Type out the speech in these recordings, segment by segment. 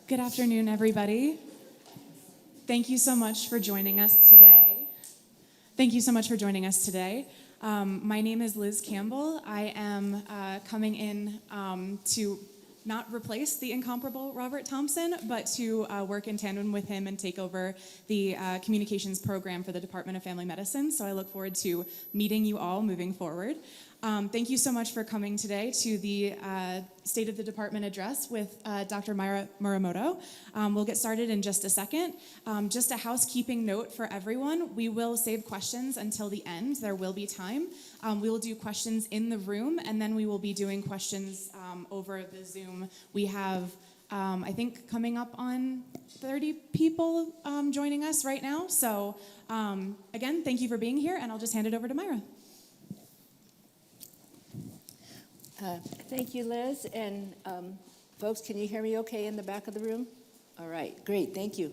Good afternoon, everybody. Thank you so much for joining us today. My name is Liz Campbell. I am coming in to not replace the incomparable Robert Thompson, but to work in tandem with him and take over the communications program for the Department of Family Medicine. So I look forward to meeting you all moving forward. Thank you so much for coming today to the State of the Department address with Dr. Myra Muramoto. We'll get started in just a second. Just a housekeeping note for everyone. We will save questions until the end. There will be time. We will do questions in the room, and then we will be doing questions over the Zoom. We have, I think, coming up on 30 people joining us right now. So again, thank you for being here, and I'll just hand it over to Myra. Thank you, Liz. And folks, can you hear me okay in the back of the room? All right, great, thank you.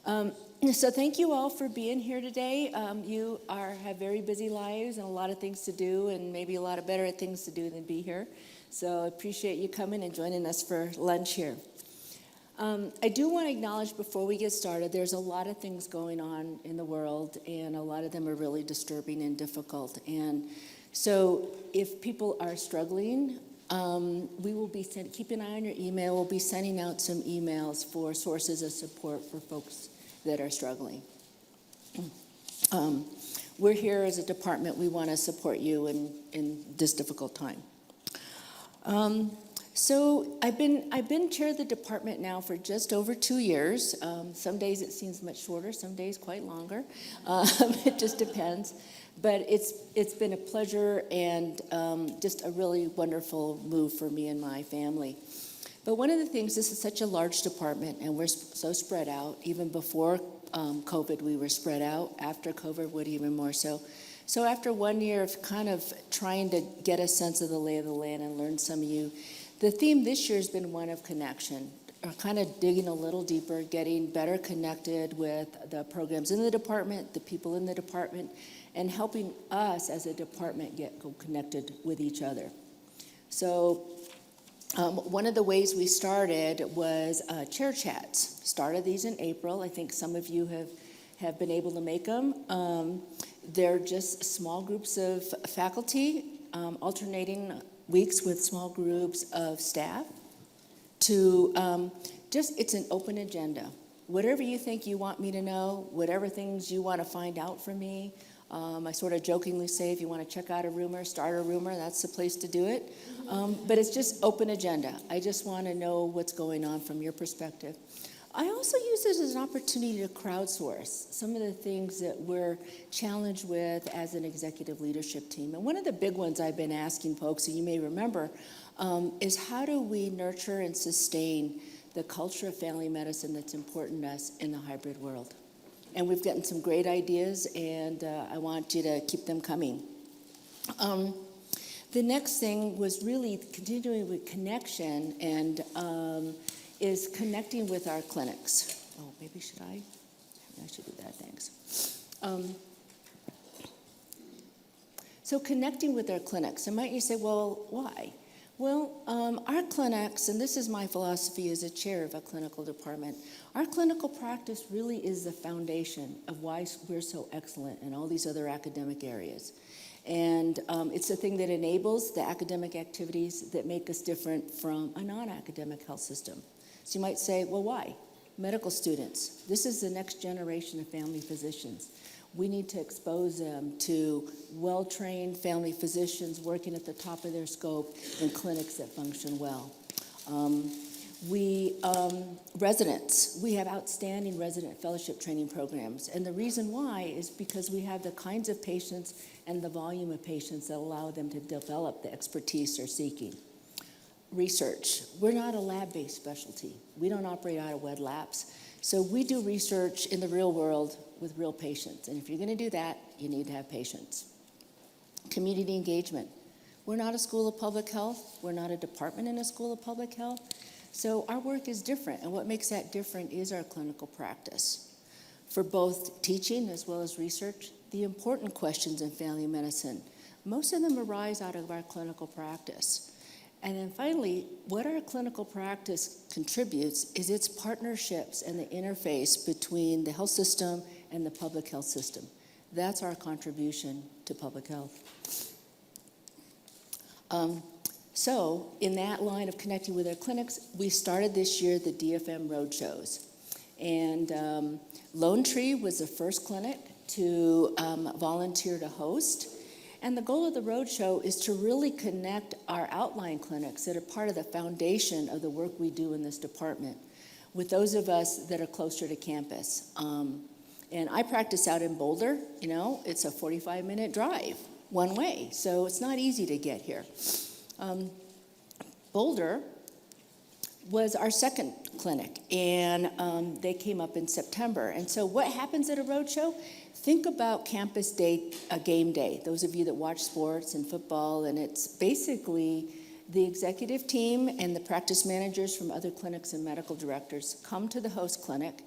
So thank you all for being here today. You have very busy lives and a lot of things to do, and maybe a lot of better things to do than be here. So I appreciate you coming and joining us for lunch here. I do want to acknowledge before we get started, there's a lot of things going on in the world, and a lot of them are really disturbing and difficult. And so if people are struggling, we will be keep an eye on your email. We'll be sending out some emails for sources of support for folks that are struggling. We're here as a department. We want to support you in this difficult time. So I've been chair of the department now for just over 2 years. Some days it seems much shorter, some days quite longer. It just depends. But it's been a pleasure and just a really wonderful move for me and my family. But one of the things, this is such a large department, and we're so spread out. Even before COVID, we were spread out. After COVID, we're even more so. So after 1 year of kind of trying to get a sense of the lay of the land and learn some of you, the theme this year has been one of connection, or kind of digging a little deeper, getting better connected with the programs in the department, the people in the department, and helping us as a department get connected with each other. So one of the ways we started was chair chats. Started these in April. I think some of you have been able to make them. They're just small groups of faculty, alternating weeks with small groups of staff to it's an open agenda. Whatever you think you want me to know, whatever things you want to find out from me, I sort of jokingly say if you want to check out a rumor, start a rumor, that's the place to do it. But it's just open agenda. I just want to know what's going on from your perspective. I also use this as an opportunity to crowdsource some of the things that we're challenged with as an executive leadership team. And one of the big ones I've been asking folks, and you may remember, is how do we nurture and sustain the culture of family medicine that's important to us in the hybrid world? And we've gotten some great ideas, and I want you to keep them coming. The next thing was really continuing with connection and is connecting with our clinics. Oh, maybe should I? I should do that, thanks. So connecting with our clinics. And might you say, well, why? Well, our clinics, and this is my philosophy as a chair of a clinical department, our clinical practice really is the foundation of why we're so excellent in all these other academic areas. And it's the thing that enables the academic activities that make us different from a non-academic health system. So you might say, well, why? Medical students. This is the next generation of family physicians. We need to expose them to well-trained family physicians working at the top of their scope in clinics that function well. Residents, we have outstanding resident fellowship training programs. And the reason why is because we have the kinds of patients and the volume of patients that allow them to develop the expertise they're seeking. Research, we're not a lab-based specialty. We don't operate out of wet labs. So we do research in the real world with real patients. And if you're going to do that, you need to have patients. Community engagement. We're not a school of public health. We're not a department in a school of public health. So our work is different. And what makes that different is our clinical practice. For both teaching as well as research, the important questions in family medicine, most of them arise out of our clinical practice. And then finally, what our clinical practice contributes is its partnerships and the interface between the health system and the public health system. That's our contribution to public health. So in that line of connecting with our clinics, we started this year the DFM roadshows. And Lone Tree was the first clinic to volunteer to host. And the goal of the roadshow is to really connect our outline clinics that are part of the foundation of the work we do in this department with those of us that are closer to campus. And I practice out in Boulder. You know, it's a 45-minute drive one way, so it's not easy to get here. Boulder was our second clinic, and they came up in September. And so what happens at a roadshow? Think about campus day, a game day, those of you that watch sports and football, and it's basically the executive team and the practice managers from other clinics and medical directors come to the host clinic,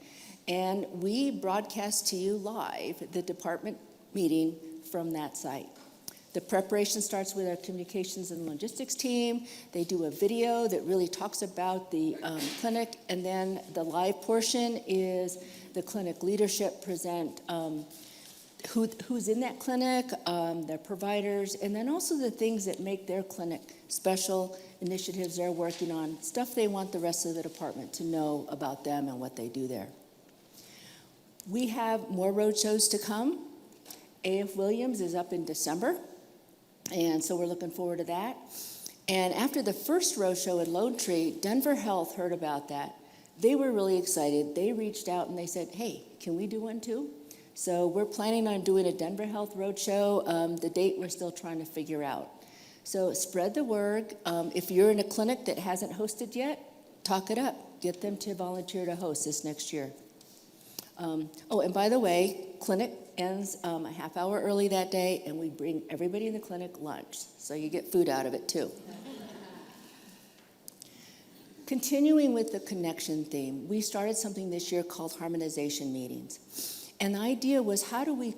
and we broadcast to you live the department meeting from that site. The preparation starts with our communications and logistics team. They do a video that really talks about the clinic, and then the live portion is the clinic leadership present who's in that clinic, their providers, and then also the things that make their clinic special, initiatives they're working on, stuff they want the rest of the department to know about them and what they do there. We have more roadshows to come. A.F. Williams is up in December, and so we're looking forward to that. And after the first roadshow at Lone Tree, Denver Health heard about that. They were really excited. They reached out and they said, hey, can we do one too? So we're planning on doing a Denver Health roadshow. The date we're still trying to figure out. So spread the word. If you're in a clinic that hasn't hosted yet, talk it up. Get them to volunteer to host this next year. Oh, and by the way, clinic ends a half hour early that day, and we bring everybody in the clinic lunch. So you get food out of it too. Continuing with the connection theme, we started something this year called harmonization meetings. And the idea was, how do we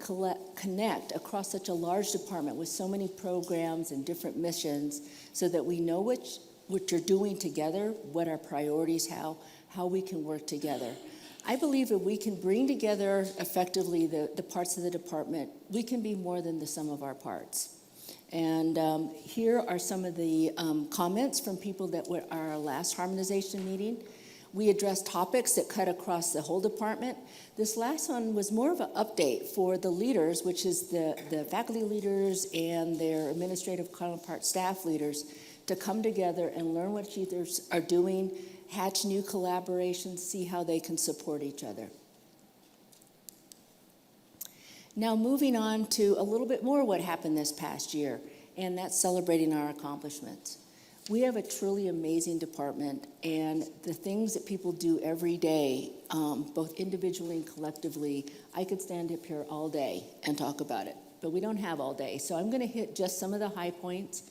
connect across such a large department with so many programs and different missions so that we know what you're doing together, what our priorities, how we can work together. I believe if we can bring together effectively the parts of the department, we can be more than the sum of our parts. And here are some of the comments from people that were at our last harmonization meeting. We addressed topics that cut across the whole department. This last one was more of an update for the leaders, which is the faculty leaders and their administrative counterpart staff leaders, to come together and learn what others are doing, hatch new collaborations, see how they can support each other. Now moving on to a little bit more what happened this past year, and that's celebrating our accomplishments. We have a truly amazing department, and the things that people do every day, both individually and collectively, I could stand up here all day and talk about it, but we don't have all day. So I'm going to hit just some of the high points,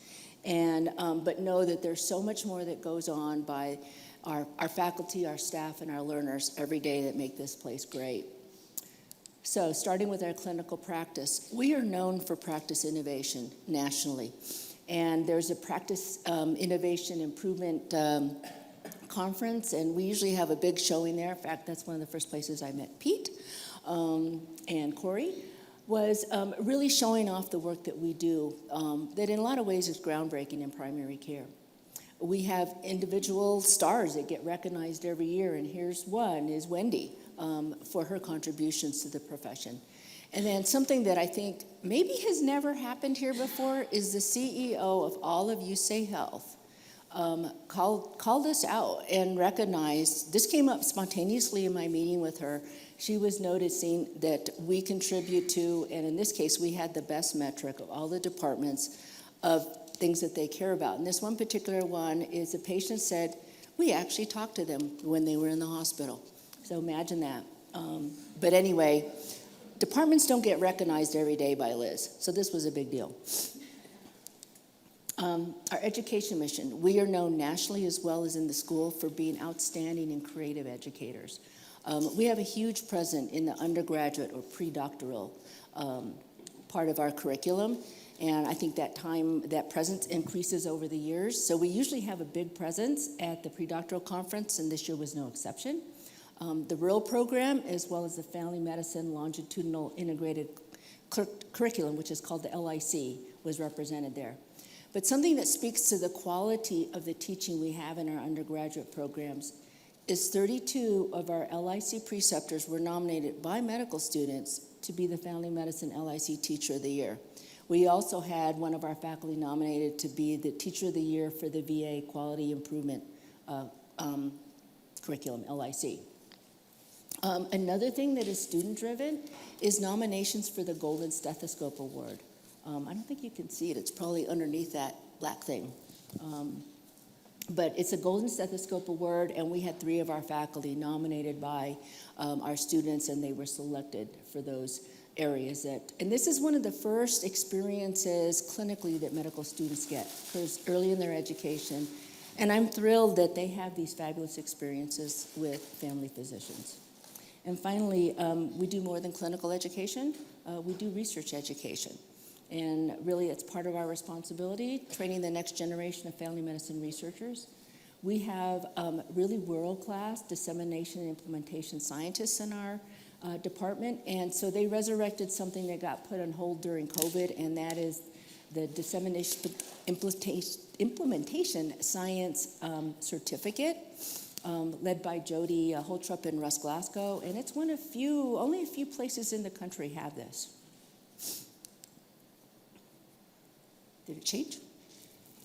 and but know that there's so much more that goes on by our faculty, our staff, and our learners every day that make this place great. So starting with our clinical practice, we are known for practice innovation nationally. And there's a practice innovation improvement conference, and we usually have a big showing there. In fact, that's one of the first places I met Pete and Corey, was really showing off the work that we do that in a lot of ways is groundbreaking in primary care. We have individual stars that get recognized every year, and here's one is Wendy for her contributions to the profession. And then something that I think maybe has never happened here before is the CEO of all of USay Health called us out and recognized, this came up spontaneously in my meeting with her. She was noticing that we contribute to, and in this case, we had the best metric of all the departments of things that they care about. And this one particular one is a patient said, we actually talked to them when they were in the hospital. So imagine that. But anyway, departments don't get recognized every day by Liz, so this was a big deal. Our education mission, we are known nationally as well as in the school for being outstanding and creative educators. We have a huge presence in the undergraduate or pre-doctoral part of our curriculum, And I think that presence increases over the years. So we usually have a big presence at the predoctoral conference, and this year was no exception. The rural program, as well as the family medicine longitudinal integrated curriculum, which is called the LIC, was represented there. But something that speaks to the quality of the teaching we have in our undergraduate programs is 32 of our LIC preceptors were nominated by medical students to be the Family Medicine LIC Teacher of the Year. We also had one of our faculty nominated to be the Teacher of the Year for the VA Quality Improvement Curriculum, LIC. Another thing that is student-driven is nominations for the Golden Stethoscope Award. I don't think you can see it. It's probably underneath that black thing. But it's a Golden Stethoscope Award, and we had 3 of our faculty nominated by our students, and they were selected for those areas. And this is one of the first experiences clinically that medical students get, because early in their education. And I'm thrilled that they have these fabulous experiences with family physicians. And finally, we do more than clinical education. We do research education. And really, it's part of our responsibility, training the next generation of family medicine researchers. We have really world-class dissemination and implementation scientists in our department. And so they resurrected something that got put on hold during COVID, and that is the dissemination implementation science certificate, led by Jody Holtrup and Russ Glasgow. And it's only a few places in the country have this. Did it change? I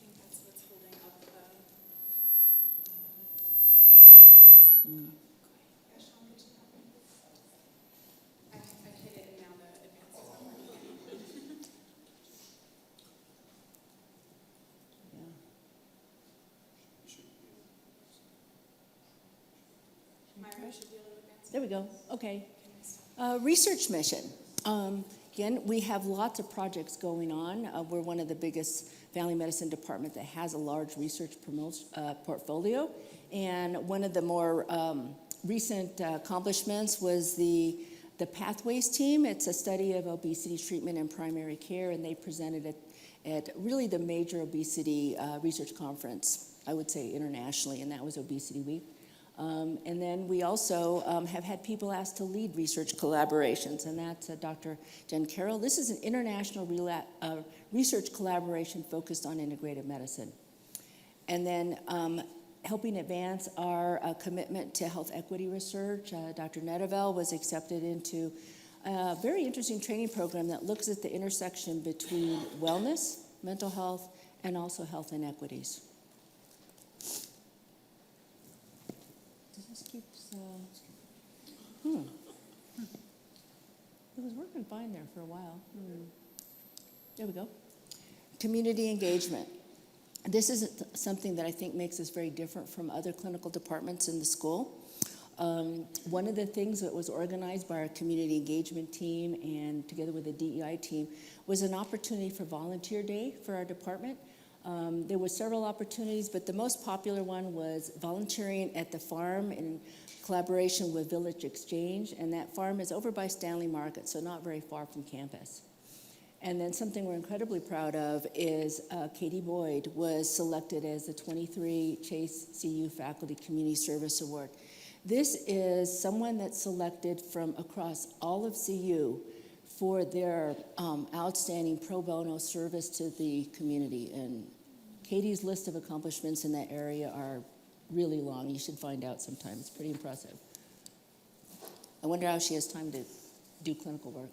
think that's what's holding up the... Yeah, Sean, could you help me? I hit it and now the advance is not working. Myra should be able to advance. There we go. Okay. Research mission. Again, we have lots of projects going on. We're one of the biggest family medicine department that has a large research portfolio. And one of the more recent accomplishments was the Pathways team. It's a study of obesity treatment in primary care, and they presented it at really the major obesity research conference, I would say internationally, and that was Obesity Week. And then we also have had people asked to lead research collaborations, and that's Dr. Jen Carroll. This is an international research collaboration focused on integrative medicine. And then helping advance our commitment to health equity research, Dr. Nedevel was accepted into a very interesting training program that looks at the intersection between wellness, mental health, and also health inequities. It was working fine there for a while. There we go. Community engagement. This is something that I think makes us very different from other clinical departments in the school. One of the things that was organized by our community engagement team and together with the DEI team was an opportunity for Volunteer Day for our department. There were several opportunities, but the most popular one was volunteering at the farm in collaboration with Village Exchange, and that farm is over by Stanley Market, so not very far from campus. And then something we're incredibly proud of is Katie Boyd was selected as the 23 Chase CU Faculty Community Service Award. This is someone that's selected from across all of CU for their outstanding pro bono service to the community. And Katie's list of accomplishments in that area are really long. You should find out sometime. It's pretty impressive. I wonder how she has time to do clinical work.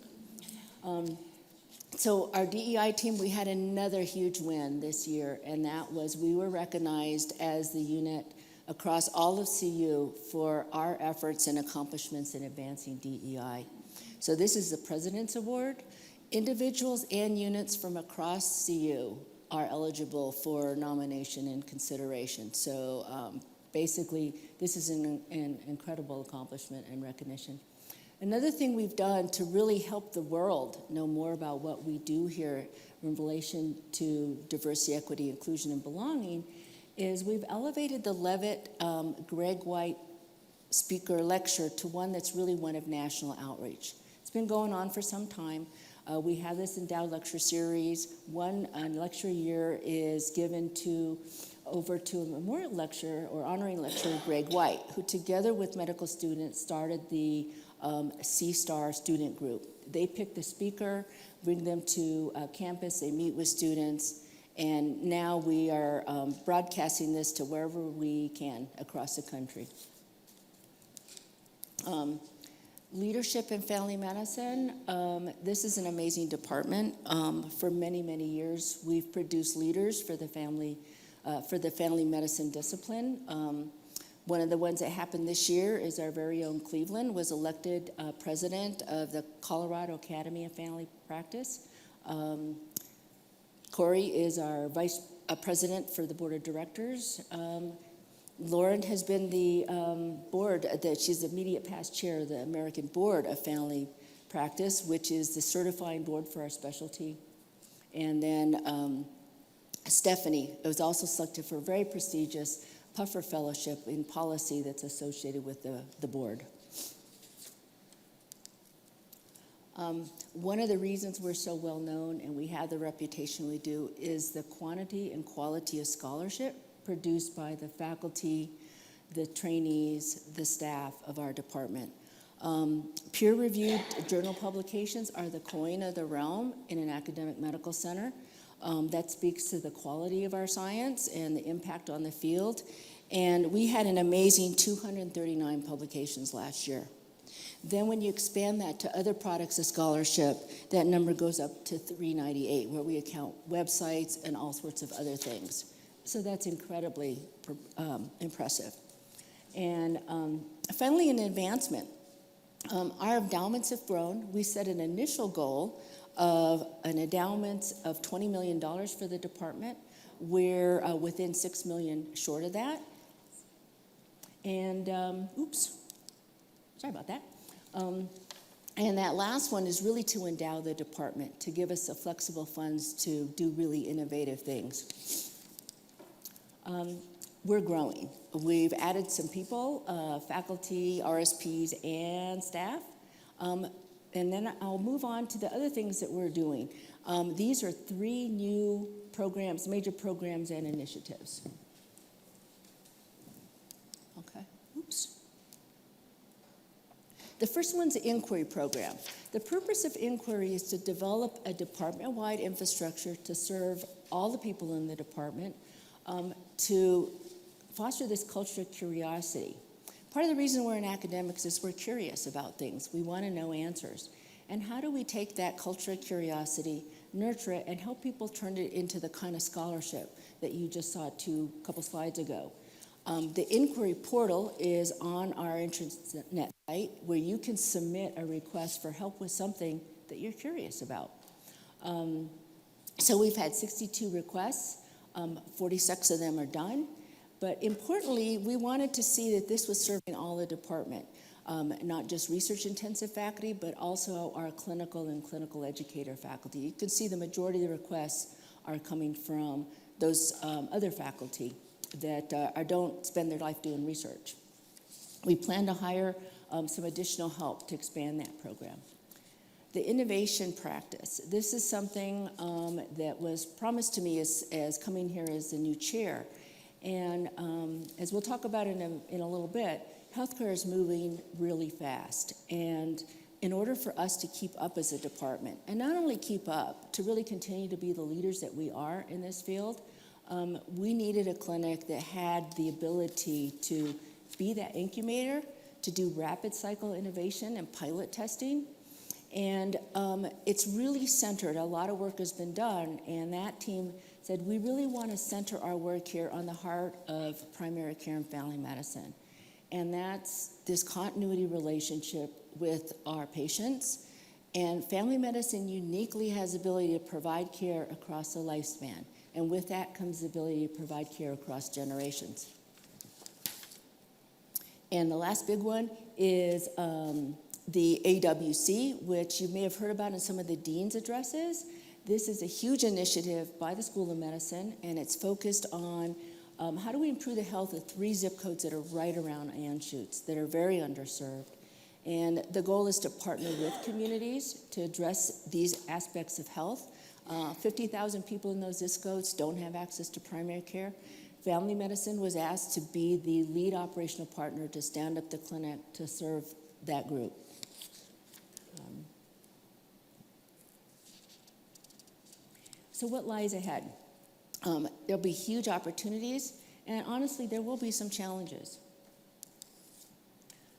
So our DEI team, we had another huge win this year, and that was we were recognized as the unit across all of CU for our efforts and accomplishments in advancing DEI. So this is the President's Award. Individuals and units from across CU are eligible for nomination and consideration. So basically, this is an incredible accomplishment and recognition. Another thing we've done to really help the world know more about what we do here in relation to diversity, equity, inclusion, and belonging is we've elevated the Levitt Greg White speaker lecture to one that's really one of national outreach. It's been going on for some time. We have this endowed lecture series. One lecture a year is given over to a memorial lecturer or honoring lecturer, Greg White, who together with medical students started the C-STAR student group. They pick the speaker, bring them to campus, they meet with students, and now we are broadcasting this to wherever we can across the country. Leadership in family medicine. This is an amazing department. For many, many years, we've produced leaders for the family medicine discipline. One of the ones that happened this year is our very own Cleveland was elected president of the Colorado Academy of Family Practice. Corey is our vice president for the board of directors. Lauren has been the she's the immediate past chair of the American Board of Family Practice, which is the certifying board for our specialty. And then Stephanie was also selected for a very prestigious Puffer Fellowship in policy that's associated with the board. One of the reasons we're so well known and we have the reputation we do is the quantity and quality of scholarship produced by the faculty, the trainees, the staff of our department. Peer-reviewed journal publications are the coin of the realm in an academic medical center. That speaks to the quality of our science and the impact on the field. And we had an amazing 239 publications last year. Then when you expand that to other products of scholarship, that number goes up to 398, where we account websites and all sorts of other things. So that's incredibly impressive. And finally, an advancement. Our endowments have grown. We set an initial goal of an endowment of $20 million for the department. We're within $6 million short of that. And, sorry about that. And that last one is really to endow the department, to give us the flexible funds to do really innovative things. We're growing. We've added some people, faculty, RSPs, and staff. And then I'll move on to the other things that we're doing. These are 3 new programs, major programs and initiatives. Okay, oops. The first one's the inquiry program. The purpose of inquiry is to develop a department-wide infrastructure to serve all the people in the department, to foster this culture of curiosity. Part of the reason we're in academics is we're curious about things. We want to know answers. And how do we take that culture of curiosity, nurture it, and help people turn it into the kind of scholarship that you just saw a couple slides ago? The inquiry portal is on our intranet site where you can submit a request for help with something that you're curious about. So we've had 62 requests. 46 of them are done. But importantly, we wanted to see that this was serving all the department, not just research-intensive faculty, but also our clinical and clinical educator faculty. You can see the majority of the requests are coming from those other faculty that don't spend their life doing research. We plan to hire some additional help to expand that program. The innovation practice. This is something that was promised to me as coming here as the new chair. And as we'll talk about in a little bit, healthcare is moving really fast. And in order for us to keep up as a department, and not only keep up, to really continue to be the leaders that we are in this field, we needed a clinic that had the ability to be that incubator, to do rapid cycle innovation and pilot testing. And it's really centered. A lot of work has been done, and that team said, we really want to center our work here on the heart of primary care and family medicine. And that's this continuity relationship with our patients. And family medicine uniquely has the ability to provide care across the lifespan. And with that comes the ability to provide care across generations. And the last big one is the AWC, which you may have heard about in some of the dean's addresses. This is a huge initiative by the School of Medicine, and it's focused on how do we improve the health of 3 zip codes that are right around Anschutz, that are very underserved. And the goal is to partner with communities to address these aspects of health. 50,000 people in those zip codes don't have access to primary care. Family medicine was asked to be the lead operational partner to stand up the clinic to serve that group. So what lies ahead? There'll be huge opportunities, and honestly, there will be some challenges.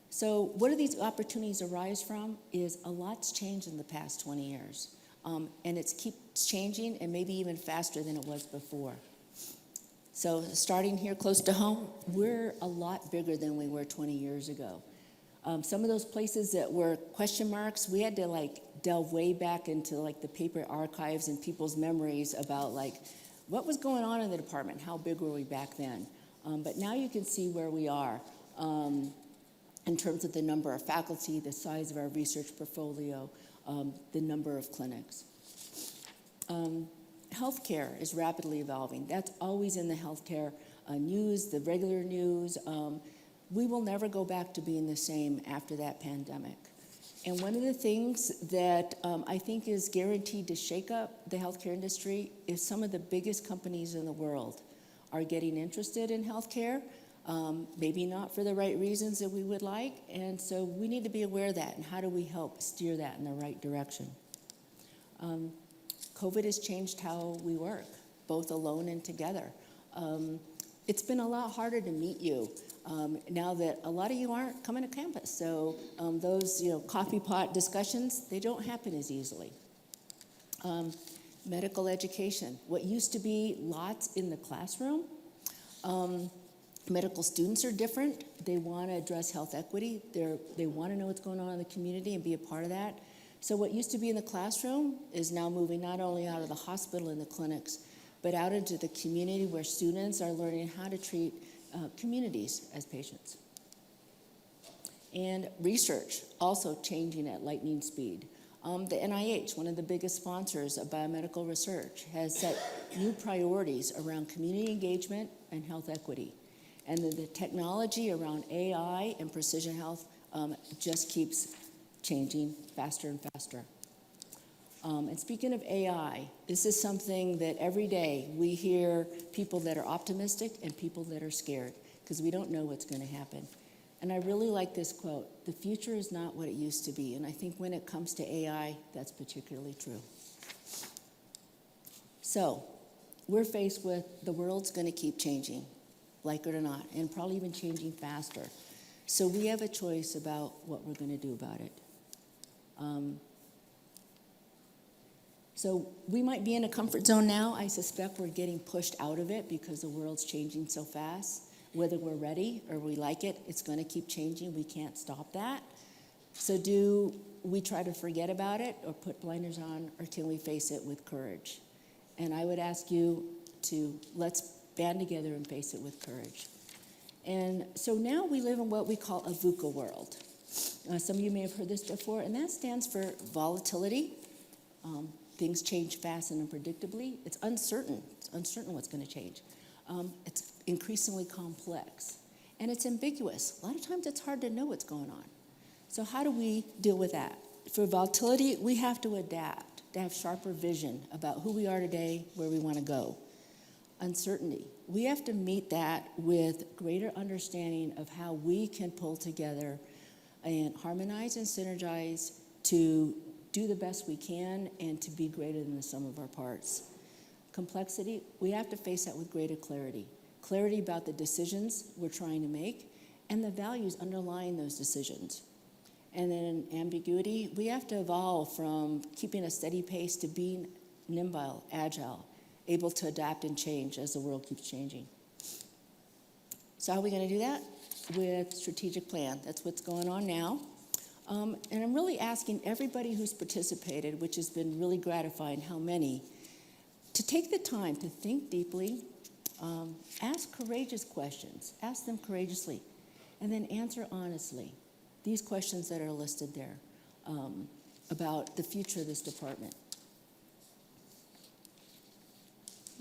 So what do these opportunities arise from is a lot's changed in the past 20 years. And it keeps changing, and maybe even faster than it was before. So starting here close to home, we're a lot bigger than we were 20 years ago. Some of those places that were question marks, we had to delve way back into the paper archives and people's memories about what was going on in the department, how big were we back then. But now you can see where we are in terms of the number of faculty, the size of our research portfolio, the number of clinics. Healthcare is rapidly evolving. That's always in the healthcare news, the regular news. We will never go back to being the same after that pandemic. And one of the things that I think is guaranteed to shake up the healthcare industry is some of the biggest companies in the world are getting interested in healthcare, maybe not for the right reasons that we would like, and so we need to be aware of that, and how do we help steer that in the right direction? COVID has changed how we work, both alone and together. It's been a lot harder to meet you now that a lot of you aren't coming to campus. So those coffee pot discussions, they don't happen as easily. Medical education, what used to be lots in the classroom, medical students are different. They want to address health equity. They want to know what's going on in the community and be a part of that. So what used to be in the classroom is now moving not only out of the hospital and the clinics, but out into the community where students are learning how to treat communities as patients. And research, also changing at lightning speed. The NIH, one of the biggest sponsors of biomedical research, has set new priorities around community engagement and health equity. And the technology around AI and precision health just keeps changing faster and faster. And speaking of AI, this is something that every day we hear people that are optimistic and people that are scared, because we don't know what's going to happen. And I really like this quote: "The future is not what it used to be." And I think when it comes to AI, that's particularly true. So we're faced with the world's going to keep changing, like it or not, and probably even changing faster. So we have a choice about what we're going to do about it. So we might be in a comfort zone now. I suspect we're getting pushed out of it because the world's changing so fast. Whether we're ready or we like it, it's going to keep changing. We can't stop that. So do we try to forget about it or put blinders on, or can we face it with courage? And I would ask you to let's band together and face it with courage. And so now we live in what we call a VUCA world. Some of you may have heard this before, and that stands for volatility. Things change fast and unpredictably. It's uncertain. It's uncertain what's going to change. It's increasingly complex. And it's ambiguous. A lot of times it's hard to know what's going on. So how do we deal with that? For volatility, we have to adapt, to have sharper vision about who we are today, where we want to go. Uncertainty. We have to meet that with greater understanding of how we can pull together and harmonize and synergize to do the best we can and to be greater than the sum of our parts. Complexity, we have to face that with greater clarity. Clarity about the decisions we're trying to make and the values underlying those decisions. And then ambiguity, we have to evolve from keeping a steady pace to being nimble, agile, able to adapt and change as the world keeps changing. So how are we going to do that? With strategic plan. That's what's going on now. And I'm really asking everybody who's participated, which has been really gratifying, how many, to take the time to think deeply, ask courageous questions, ask them courageously, and then answer honestly these questions that are listed there about the future of this department.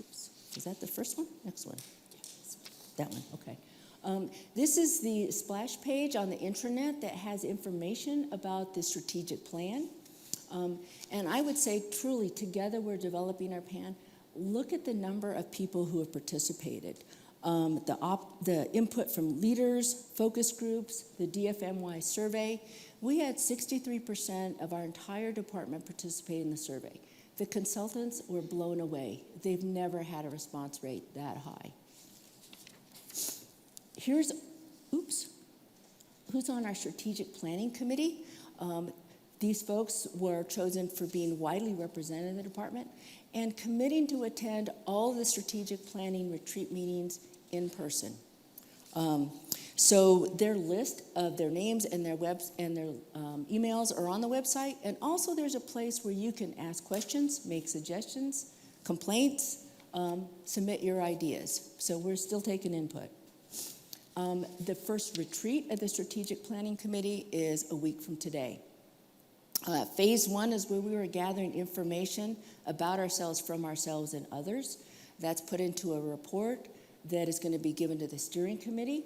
Oops. Is that the first one? Next one. That one, okay. This is the splash page on the intranet that has information about the strategic plan. And I would say, truly, together we're developing our plan. Look at the number of people who have participated. The input from leaders, focus groups, the DFMY survey. We had 63% of our entire department participate in the survey. The consultants were blown away. They've never had a response rate that high. Here's, who's on our strategic planning committee. These folks were chosen for being widely represented in the department and committing to attend all the strategic planning retreat meetings in person. So their list of their names and their emails are on the website, and also there's a place where you can ask questions, make suggestions, complaints, submit your ideas. So we're still taking input. The first retreat of the Strategic Planning Committee is a week from today. Phase 1 is where we were gathering information about ourselves from ourselves and others. That's put into a report that is going to be given to the steering committee.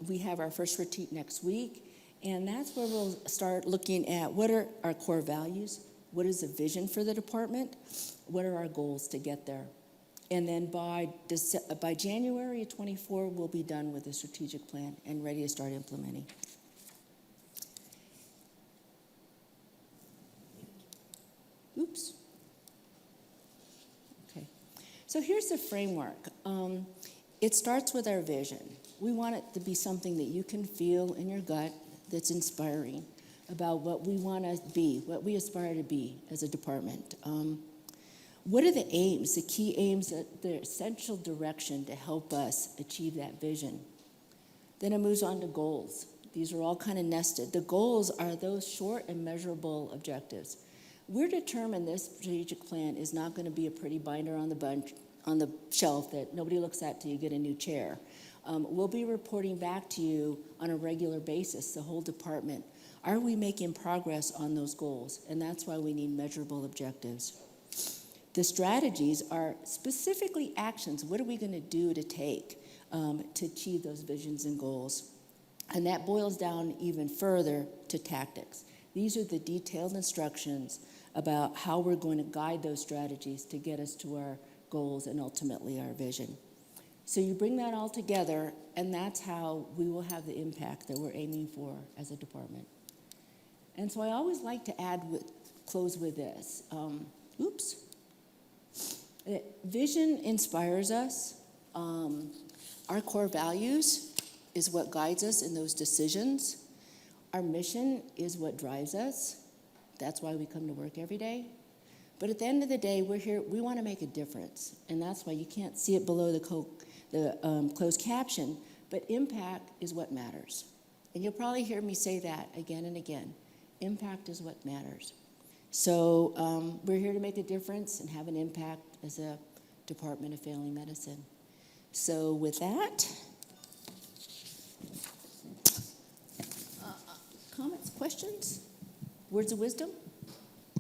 We have our first retreat next week, and that's where we'll start looking at what are our core values, what is the vision for the department, what are our goals to get there. And then by January of 24, we'll be done with the strategic plan and ready to start implementing. Okay. So here's the framework. It starts with our vision. We want it to be something that you can feel in your gut that's inspiring about what we want to be, what we aspire to be as a department. What are the aims, the key aims, the essential direction to help us achieve that vision? Then it moves on to goals. These are all kind of nested. The goals are those short and measurable objectives. We're determined this strategic plan is not going to be a pretty binder on the shelf that nobody looks at till you get a new chair. We'll be reporting back to you on a regular basis, the whole department. Are we making progress on those goals? And that's why we need measurable objectives. The strategies are specifically actions. What are we going to do to take to achieve those visions and goals? And that boils down even further to tactics. These are the detailed instructions about how we're going to guide those strategies to get us to our goals and ultimately our vision. So you bring that all together, and that's how we will have the impact that we're aiming for as a department. And so I always like to close with this. Vision inspires us. Our core values is what guides us in those decisions. Our mission is what drives us. That's why we come to work every day. But at the end of the day, we're here, we want to make a difference. And that's why you can't see it below the closed caption, but impact is what matters. And you'll probably hear me say that again and again. Impact is what matters. So we're here to make a difference and have an impact as a Department of Family Medicine. So with that, comments, questions, words of wisdom,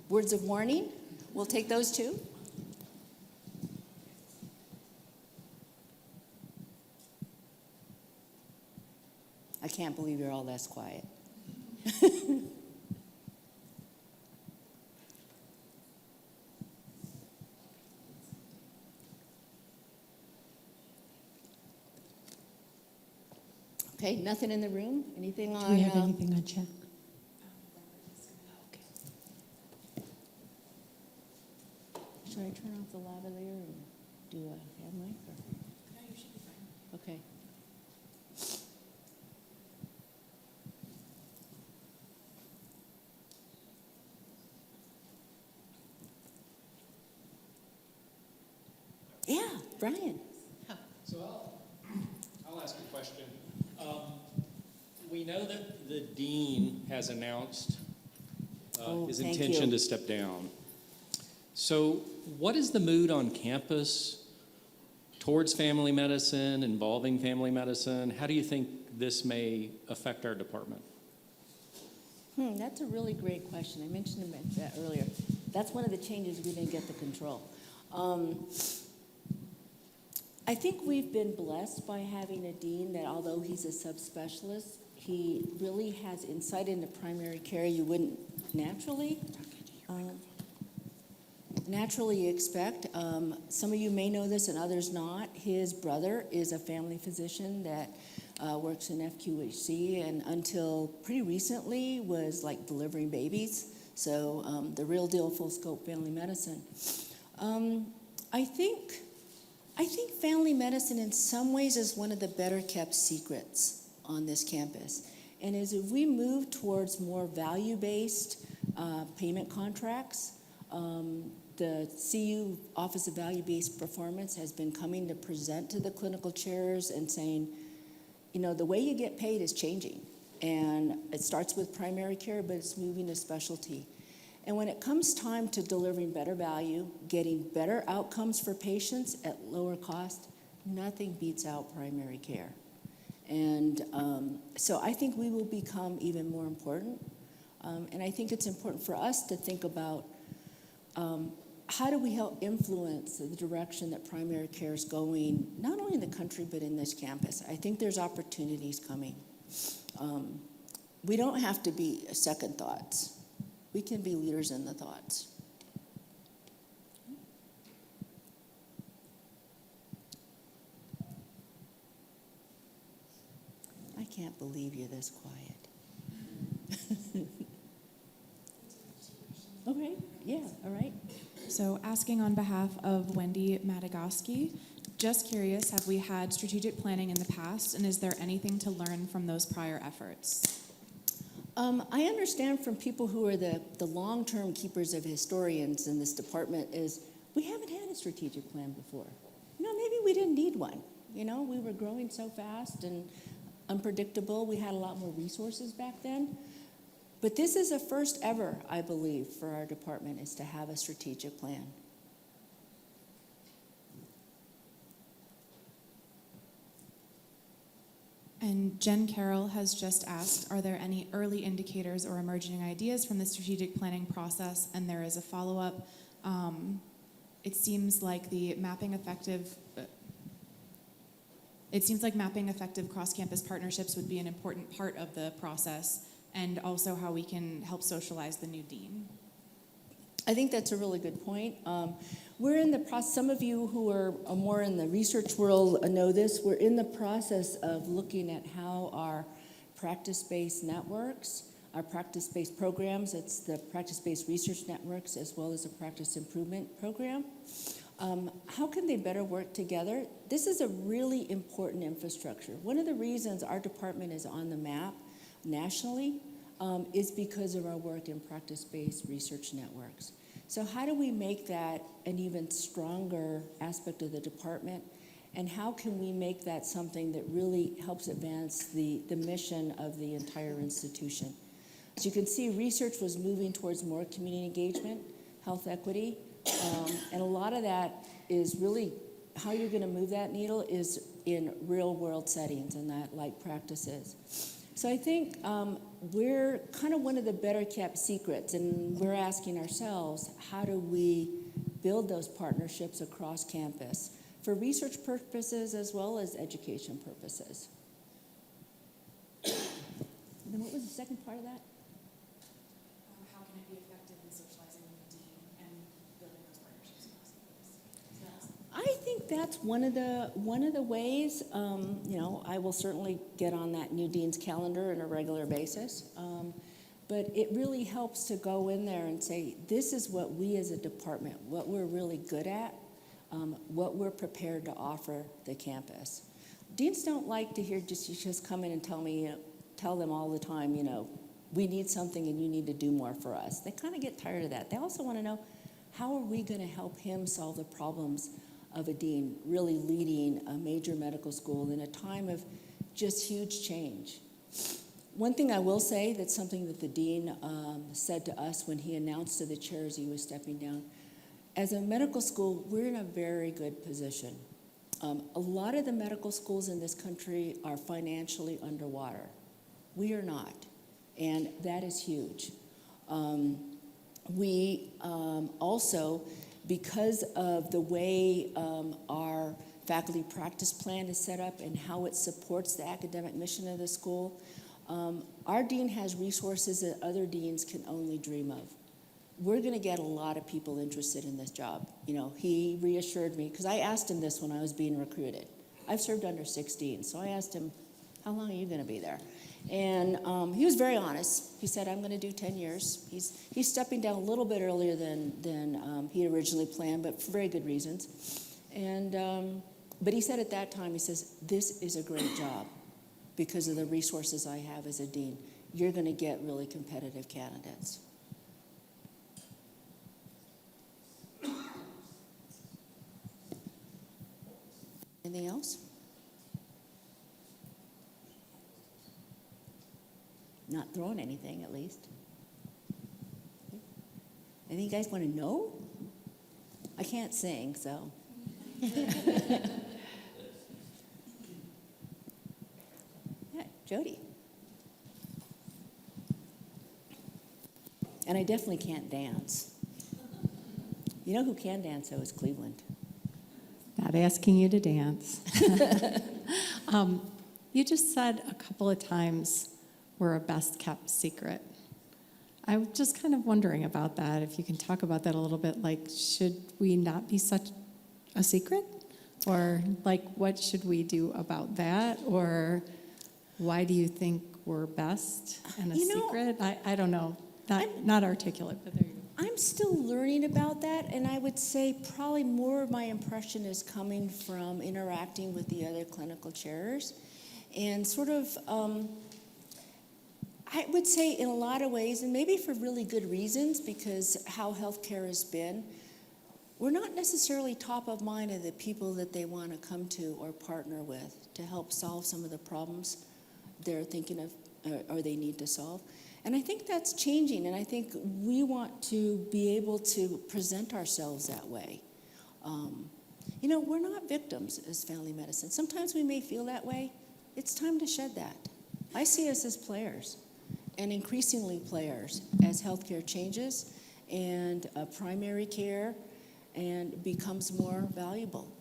words of warning? We'll take those too. I can't believe you're all less quiet. Okay, nothing in the room? Anything on? Do we have anything on chat? Okay. Should I turn off the lavalier and do a hand mic? Or? No, you should be fine. Okay. Yeah, Brian. So I'll ask a question. We know that the dean has announced his intention to step down. So what is the mood on campus towards family medicine, involving family medicine? How do you think this may affect our department? That's a really great question. I mentioned that earlier. That's one of the changes we didn't get to control. I think we've been blessed by having a dean that, although he's a subspecialist, he really has insight into primary care you wouldn't naturally expect. Some of you may know this and others not. His brother is a family physician that works in FQHC, and until pretty recently was like delivering babies. So the real deal, full scope family medicine. I think family medicine in some ways is one of the better kept secrets on this campus. And as if we move towards more value-based payment contracts, the CU Office of Value-Based Performance has been coming to present to the clinical chairs and saying, you know, the way you get paid is changing. And it starts with primary care, but it's moving to specialty. And when it comes time to delivering better value, getting better outcomes for patients at lower cost, nothing beats out primary care. And so I think we will become even more important. And I think it's important for us to think about how do we help influence the direction that primary care is going, not only in the country, but in this campus. I think there's opportunities coming. We don't have to be second thoughts. We can be leaders in the thoughts. I can't believe you're this quiet. Okay, yeah, all right. So asking on behalf of Wendy Madagoski, just curious, have we had strategic planning in the past, and is there anything to learn from those prior efforts? I understand from people who are the long-term keepers of historians in this department is we haven't had a strategic plan before. You know, maybe we didn't need one. You know, we were growing so fast and unpredictable. We had a lot more resources back then. But this is a first ever, I believe, for our department, is to have a strategic plan. And Jen Carroll has just asked, are there any early indicators or emerging ideas from the strategic planning process? And there is a follow-up. It seems like mapping effective cross-campus partnerships would be an important part of the process, and also how we can help socialize the new dean. I think that's a really good point. We're in the process, some of you who are more in the research world know this, we're in the process of looking at how our practice-based networks, our practice-based programs, it's the practice-based research networks as well as a practice improvement program. How can they better work together? This is a really important infrastructure. One of the reasons our department is on the map nationally is because of our work in practice-based research networks. So how do we make that an even stronger aspect of the department? And how can we make that something that really helps advance the mission of the entire institution? As you can see, research was moving towards more community engagement, health equity, and a lot of that is really how you're going to move that needle is in real world settings and that like practices. So I think we're kind of one of the better kept secrets, and we're asking ourselves, how do we build those partnerships across campus for research purposes as well as education purposes? And then what was the second part of that? How can it be effective in socializing with the dean and building those partnerships across campus? I think that's one of the ways. You know, I will certainly get on that new dean's calendar on a regular basis. But it really helps to go in there and say, this is what we as a department, what we're really good at, what we're prepared to offer the campus. Deans don't like to hear just come in and tell them all the time, you know, we need something and you need to do more for us. They kind of get tired of that. They also want to know, how are we going to help him solve the problems of a dean really leading a major medical school in a time of just huge change? One thing I will say, that's something that the dean said to us when he announced to the chairs he was stepping down. As a medical school, we're in a very good position. A lot of the medical schools in this country are financially underwater. We are not, and that is huge. We also, because of the way our faculty practice plan is set up and how it supports the academic mission of the school. Our dean has resources that other deans can only dream of. We're going to get a lot of people interested in this job. You know, he reassured me, because I asked him this when I was being recruited. I've served under 6 deans, so I asked him, how long are you going to be there? And he was very honest. He said, I'm going to do 10 years. He's stepping down a little bit earlier than he originally planned, but for very good reasons. And but he said at that time, he says, this is a great job because of the resources I have as a dean. You're going to get really competitive candidates. Anything else? Not throwing anything, at least. Anything you guys want to know? I can't sing, so. Yeah, Jody. And I definitely can't dance. You know who can dance, though, is Cleveland. Not asking you to dance. You just said a couple of times we're a best-kept secret. I'm just kind of wondering about that, if you can talk about that a little bit. Like, should we not be such a secret? Or, like, what should we do about that? Or why do you think we're best and a secret? I don't know. Not articulate, but there you go. I'm still learning about that, and I would say probably more of my impression is coming from interacting with the other clinical chairs. And sort of, I would say in a lot of ways, and maybe for really good reasons, because how healthcare has been, we're not necessarily top of mind of the people that they want to come to or partner with to help solve some of the problems they're thinking of or they need to solve. And I think that's changing, and I think we want to be able to present ourselves that way. You know, we're not victims as family medicine. Sometimes we may feel that way. It's time to shed that. I see us as players, and increasingly players, as healthcare changes and primary care and becomes more valuable.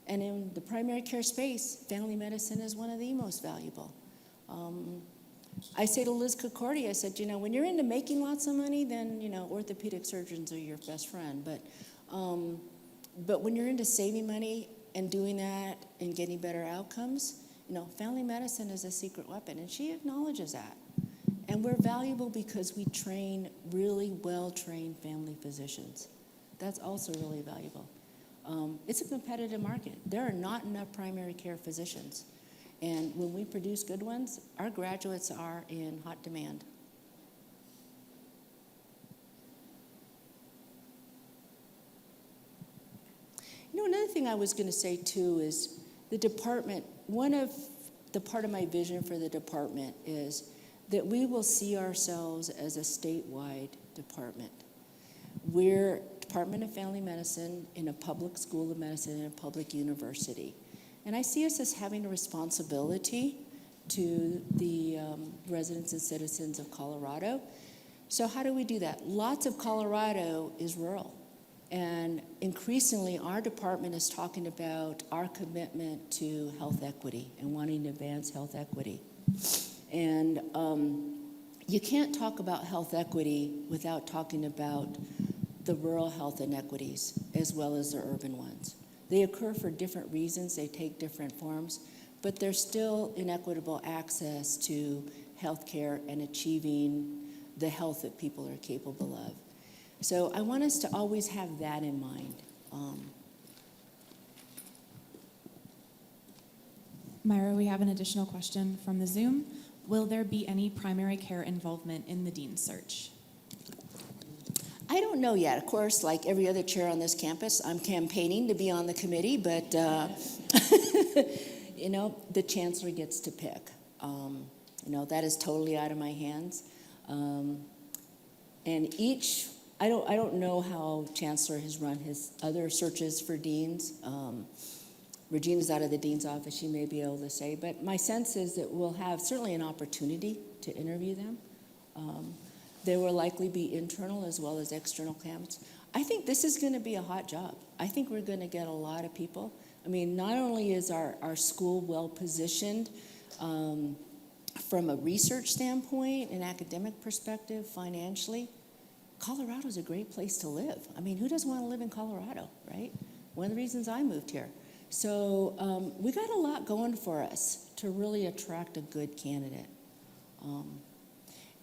And in the primary care space, family medicine is one of the most valuable. I say to Liz Concordia, I said, you know, when you're into making lots of money, then, you know, orthopedic surgeons are your best friend. But when you're into saving money and doing that and getting better outcomes, you know, family medicine is a secret weapon, and she acknowledges that. And we're valuable because we train really well-trained family physicians. That's also really valuable. It's a competitive market. There are not enough primary care physicians. And when we produce good ones, our graduates are in hot demand. You know, another thing I was going to say, too, is the department, part of my vision for the department is that we will see ourselves as a statewide department. We're Department of Family Medicine in a public school of medicine and a public university. And I see us as having a responsibility to the residents and citizens of Colorado. So how do we do that? Lots of Colorado is rural. And increasingly, our department is talking about our commitment to health equity and wanting to advance health equity. And you can't talk about health equity without talking about the rural health inequities as well as the urban ones. They occur for different reasons, they take different forms, but there's still inequitable access to health care and achieving the health that people are capable of. So I want us to always have that in mind. Myra, we have an additional question from the Zoom. Will there be any primary care involvement in the dean's search? I don't know yet. Of course, like every other chair on this campus, I'm campaigning to be on the committee, but you know, the chancellor gets to pick. You know, that is totally out of my hands. And I don't know how chancellor has run his other searches for deans. Regina's out of the dean's office; she may be able to say. But my sense is that we'll have certainly an opportunity to interview them. There will likely be internal as well as external candidates. I think this is going to be a hot job. I think we're going to get a lot of people. I mean, not only is our school well-positioned from a research standpoint, an academic perspective, financially, Colorado's a great place to live. I mean, who doesn't want to live in Colorado, right? One of the reasons I moved here. So we got a lot going for us to really attract a good candidate.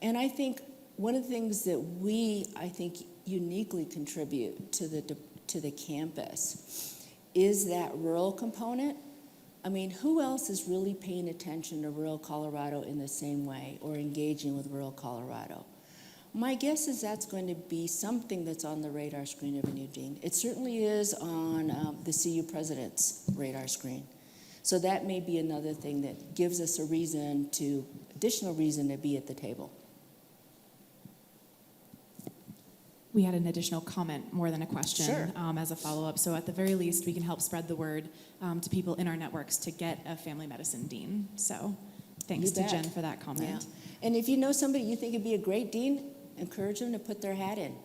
And I think one of the things that I think, uniquely contribute to the campus is that rural component. I mean, who else is really paying attention to rural Colorado in the same way or engaging with rural Colorado? My guess is that's going to be something that's on the radar screen of a new dean. It certainly is on the CU president's radar screen. So that may be another thing that gives us additional reason to be at the table. We had an additional comment, more than a question, Sure. As a follow-up. So at the very least, we can help spread the word to people in our networks to get a family medicine dean. So thanks You to bet. Jen for that comment. Yeah. And if you know somebody you think would be a great dean, encourage them to put their hat in.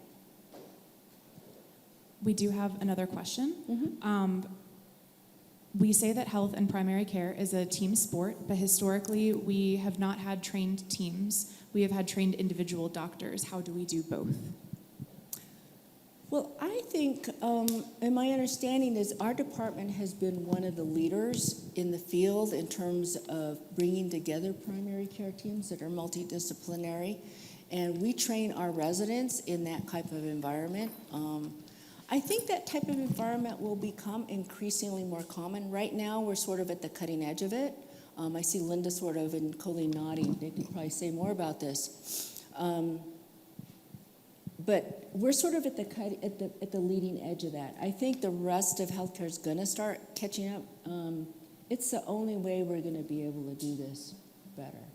We do have another question. Mm-hmm. We say that health and primary care is a team sport, but historically we have not had trained teams. We have had trained individual doctors. How do we do both? Well, I think, and my understanding is our department has been one of the leaders in the field in terms of bringing together primary care teams that are multidisciplinary, and we train our residents in that type of environment. I think that type of environment will become increasingly more common. Right now, we're sort of at the cutting edge of it. I see Linda sort of and Colleen nodding. They could probably say more about this. But we're sort of at the leading edge of that. I think the rest of healthcare is going to start catching up. It's the only way we're going to be able to do this better.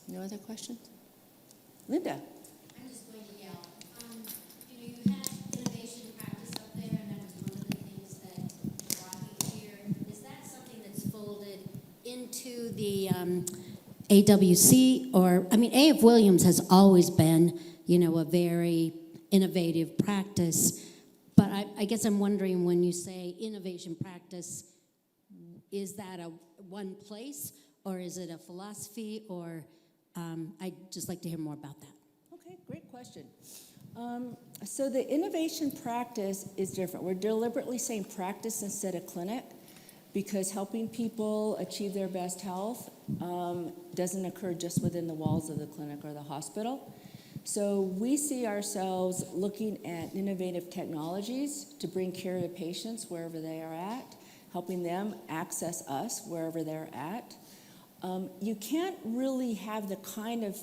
No other questions? Linda. I'm just going to yell. You had innovation practice up there, and that was one of the things that brought you here. Is that something that's folded into the AWC, or, A.F. Williams has always been, a very innovative practice, but I guess I'm wondering, when you say innovation practice, is that a one place, or is it a philosophy, or I'd just like to hear more about that. Okay, great question. So the innovation practice is different. We're deliberately saying practice instead of clinic, because helping people achieve their best health doesn't occur just within the walls of the clinic or the hospital. So we see ourselves looking at innovative technologies to bring care to patients wherever they are at, helping them access us wherever they're at. You can't really have the kind of,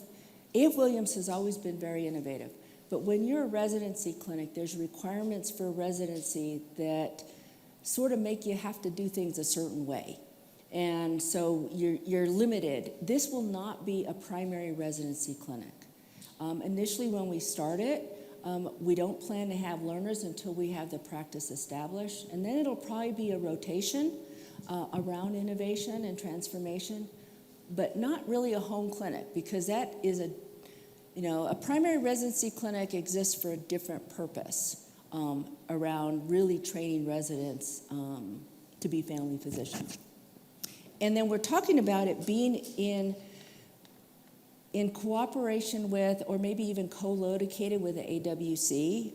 A.F. Williams has always been very innovative, but when you're a residency clinic, there's requirements for residency that sort of make you have to do things a certain way. And so you're limited. This will not be a primary residency clinic. Initially, when we start it, we don't plan to have learners until we have the practice established. And then it'll probably be a rotation around innovation and transformation, but not really a home clinic, because that is a primary residency clinic exists for a different purpose. Around really training residents to be family physicians. And then we're talking about it being in cooperation with, or maybe even co-located with the AWC.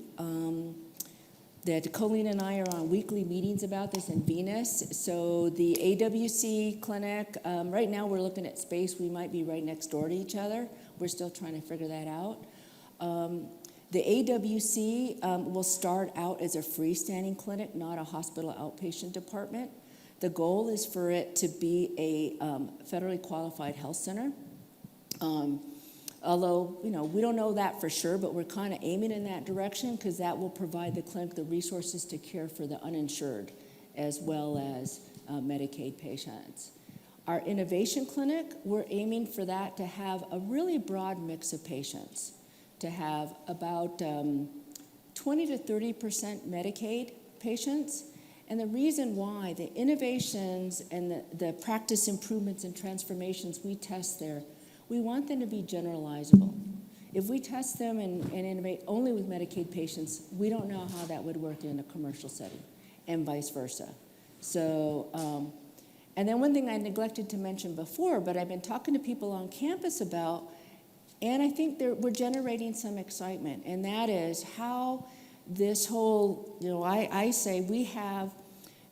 That Colleen and I are on weekly meetings about this in Venus. So the AWC clinic, right now we're looking at space. We might be right next door to each other. We're still trying to figure that out. The AWC will start out as a freestanding clinic, not a hospital outpatient department. The goal is for it to be a federally qualified health center. Although, we don't know that for sure, but we're kind of aiming in that direction, because that will provide the clinic the resources to care for the uninsured as well as Medicaid patients. Our innovation clinic, we're aiming for that to have a really broad mix of patients, to have about 20 to 30% Medicaid patients. And the reason why, the innovations and the practice improvements and transformations we test there, we want them to be generalizable. If we test them and innovate only with Medicaid patients, we don't know how that would work in a commercial setting, and vice versa. So, and then one thing I neglected to mention before, but I've been talking to people on campus about, and I think we're generating some excitement, and that is how this whole, I say we have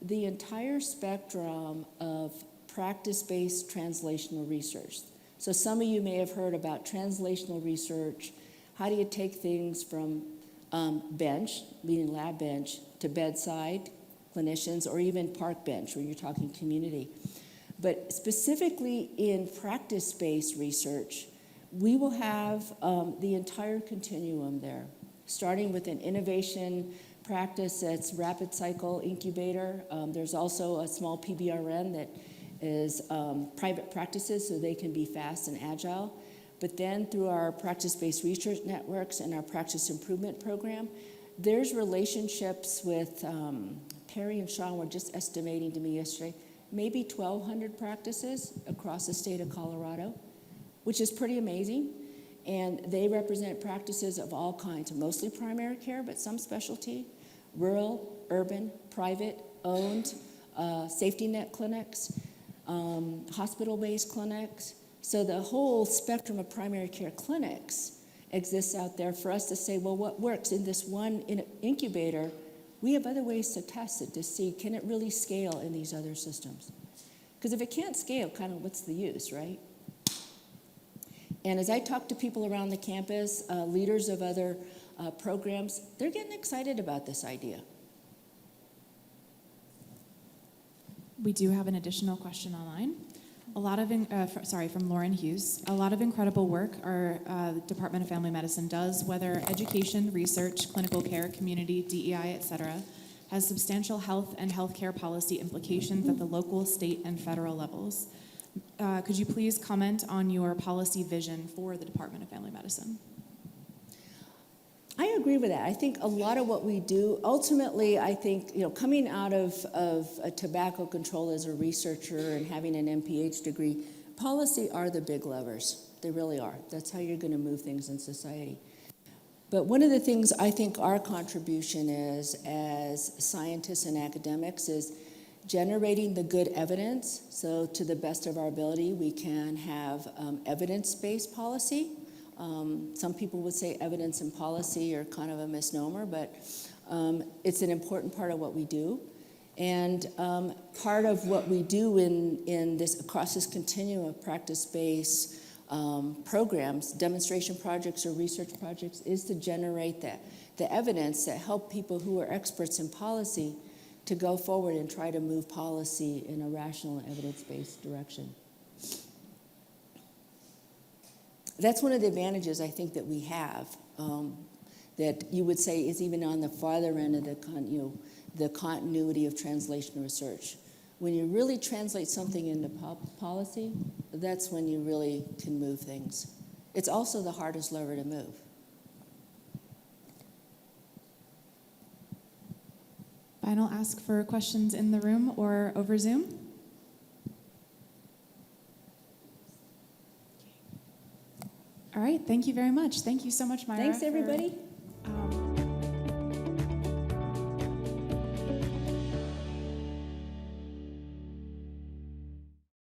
the entire spectrum of practice-based translational research. So some of you may have heard about translational research. How do you take things from bench, meaning lab bench, to bedside, clinicians, or even park bench, where you're talking community. But specifically in practice-based research, we will have the entire continuum there, starting with an innovation practice that's rapid cycle incubator. There's also a small PBRN that is private practices, so they can be fast and agile. But then through our practice-based research networks and our practice improvement program, there's relationships with, Perry and Sean were just estimating to me yesterday, maybe 1,200 practices across the state of Colorado, which is pretty amazing. And they represent practices of all kinds, mostly primary care, but some specialty, rural, urban, private, owned, safety net clinics, hospital-based clinics. So the whole spectrum of primary care clinics exists out there for us to say, well, what works in this one incubator? We have other ways to test it to see, can it really scale in these other systems? Because if it can't scale, kind of what's the use, right? And as I talk to people around the campus, leaders of other programs, they're getting excited about this idea. We do have an additional question online. From Lauren Hughes. A lot of incredible work our Department of Family Medicine does, whether education, research, clinical care, community, DEI, et cetera, has substantial health and healthcare policy implications at the local, state, and federal levels. Could you please comment on your policy vision for the Department of Family Medicine? I agree with that. I think a lot of what we do, ultimately, I think, coming out of a tobacco control as a researcher and having an MPH degree, policy are the big levers. They really are. That's how you're going to move things in society. But one of the things I think our contribution is as scientists and academics is generating the good evidence. So to the best of our ability, we can have evidence-based policy. Some people would say evidence and policy are kind of a misnomer, but it's an important part of what we do. And part of what we do in this across this continuum of practice-based programs, demonstration projects or research projects, is to generate the evidence that help people who are experts in policy to go forward and try to move policy in a rational and evidence-based direction. That's one of the advantages I think that we have, that you would say is even on the farther end of the continuity of translational research. When you really translate something into policy, that's when you really can move things. It's also the hardest lever to move. Final ask for questions in the room or over Zoom. All right, thank you very much. Thank you so much, Myra. Thanks, everybody.